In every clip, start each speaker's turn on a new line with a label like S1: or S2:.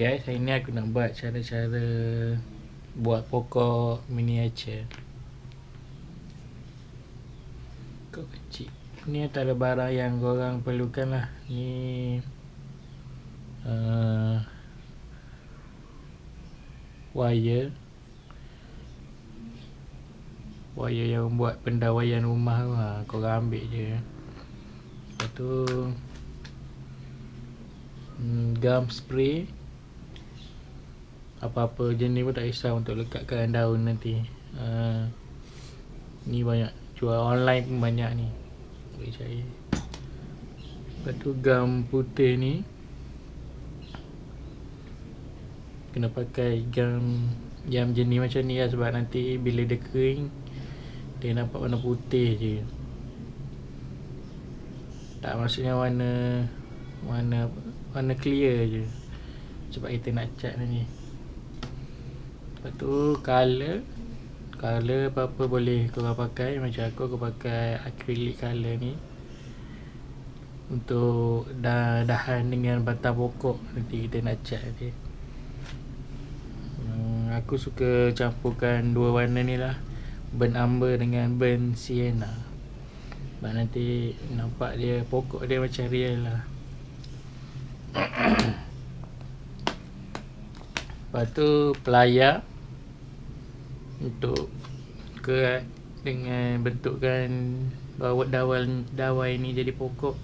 S1: guys, hari ni aku nak buat cara-cara buat pokok miniature. Pokok kecil. Ni antara barang yang korang perlukan lah. Ni wire yang buat pendawaian rumah tu, korang ambil je. Lepas tu gum spray, apa-apa jenis pun tak kisah untuk lekatkan daun nanti. Ni banyak jual online pun banyak ni, boleh cari. Lepas tu gum putih ni kena pakai gum yang jenis macam ni lah, sebab nanti bila dia kering dia nampak warna putih je, tak maksudnya warna clear je, sebab kita nak cat ni. Lepas tu colour apa-apa boleh korang pakai. Macam aku pakai acrylic colour ni untuk dahan dengan batang pokok nanti kita nak cat nanti. Aku suka campurkan dua warna ni lah, burnt umber dengan burnt sienna, sebab nanti nampak dia pokok dia macam real lah. Lepas tu pelayar untuk kerat dengan bentukkan dawai ni jadi pokok.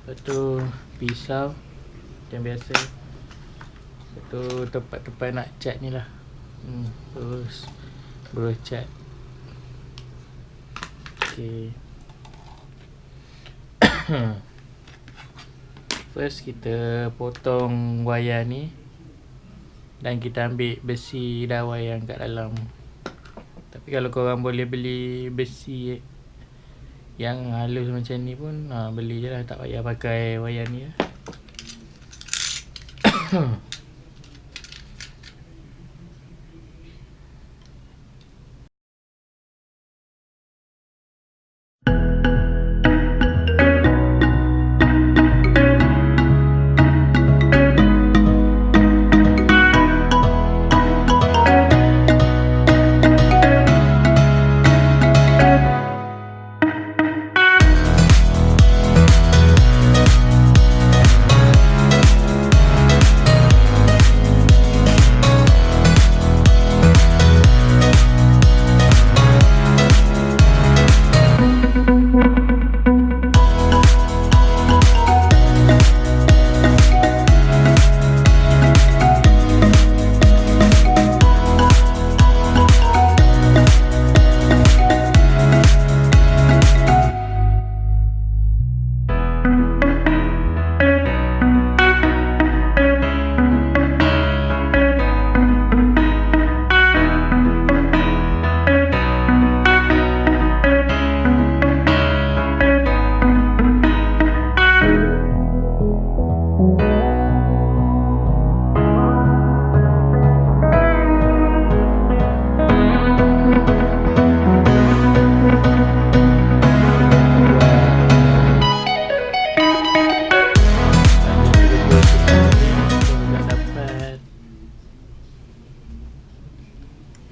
S1: Lepas tu pisau macam biasa. Lepas tu tempat-tempat nak cat ni lah. Terus cat. Okay. First kita potong wayar ni dan kita ambil besi dawai yang kat dalam. Tapi kalau korang boleh beli besi yang halus macam ni pun, beli je lah, tak payah pakai wayar ni lah.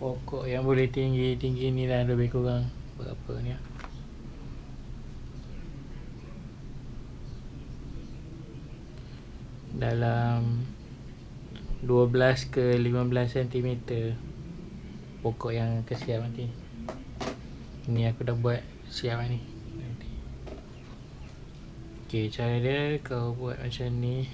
S1: Pokok yang boleh tinggi ni lah lebih kurang berapa ni, dalam 12 ke 15 cm pokok yang kesiap nanti. Ni aku dah buat siap ni. Okay, cara dia kau buat macam ni.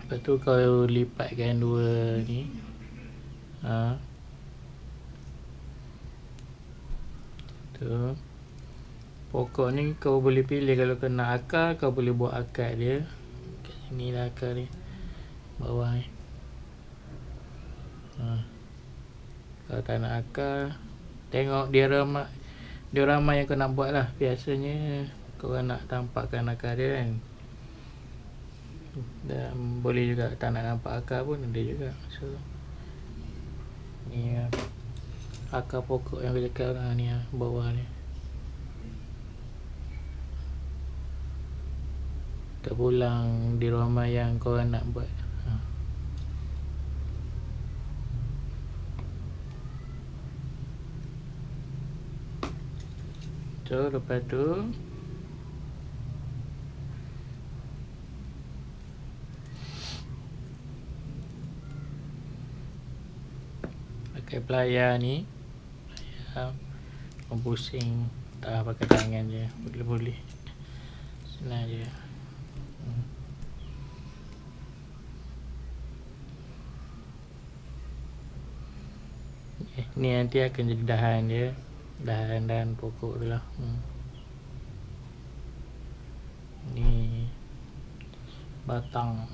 S1: Lepas tu kau lipatkan dua ni. Tu pokok ni kau boleh pilih, kalau kau nak akar kau boleh buat akar dia kat sini lah, akar ni bawah ni. Kalau tak nak akar, tengok diorama yang kau nak buat lah. Biasanya kau nak tampakkan akar dia kan, dan boleh juga tak nak nampak akar pun ada juga. So ni akar pokok yang aku cakap lah, ni bawah ni. terpulang diorama yang korang nak buat. So lepas tu pakai pelayar ni, pelayar pusing, tak pakai tangan je, boleh senang je. Ni nanti akan jadi dahan dia, dahan pokok tu lah. Ni batang.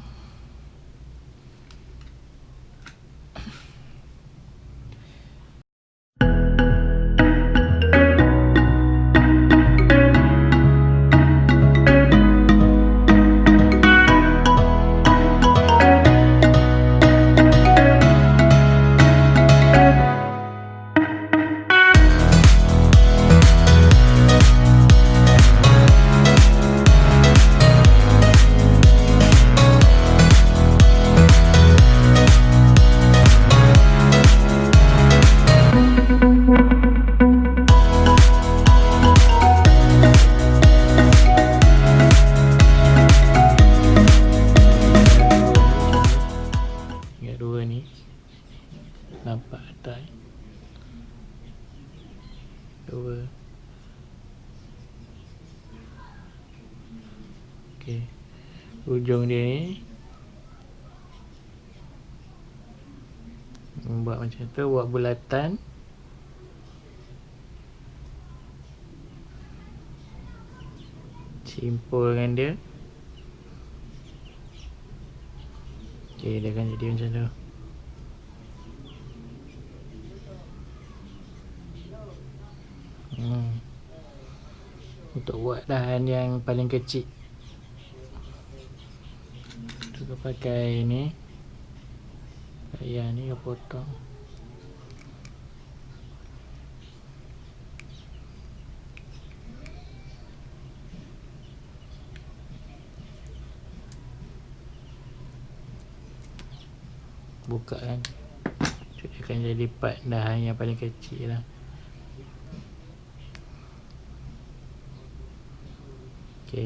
S1: Nampak tak? Dua. Okey. Ujung dia ni buat macam tu, buat bulatan. Simpulkan dia. Okey, dia akan jadi macam tu. Untuk buat dahan yang paling kecil, kita pakai ni, yang ni kita potong. Buka kan, dia akan jadi part dahan yang paling kecil lah. Okay.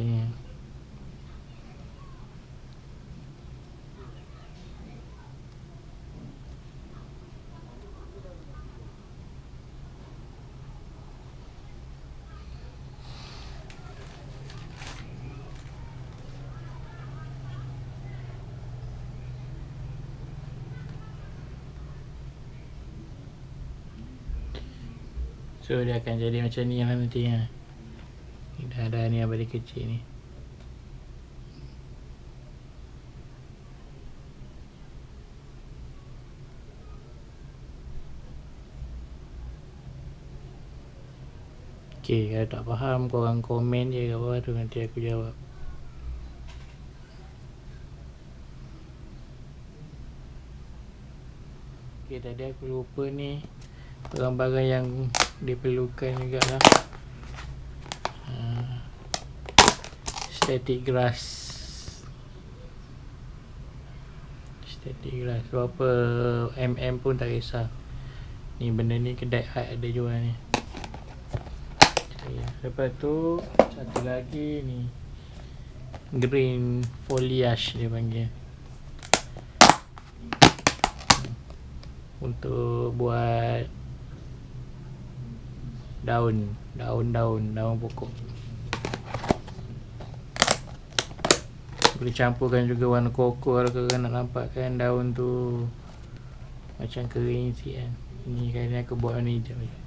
S1: So dia akan jadi macam ni lah nanti ya. Dah ni yang paling kecil ni. Okay, kalau tak faham korang komen je kat bawah tu, nanti aku jawab. Okay, tadi aku lupa ni barang-barang yang diperlukan jugalah. Static grass. Berapa mm pun tak kisah. Ni benda ni kedai art ada jual ni. Okay. Lepas tu satu lagi ni, green foliage dia panggil, untuk buat daun pokok. Boleh campurkan juga warna koko kalau korang nak nampak kan daun tu macam kering sikit kan. Ni kali ni aku buat warna hijau je.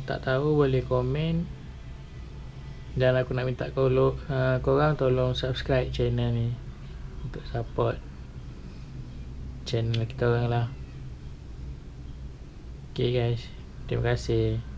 S1: tak tahu boleh komen. Dan aku nak minta korang tolong subscribe channel ni untuk support channel kita orang lah. Okay guys, terima kasih.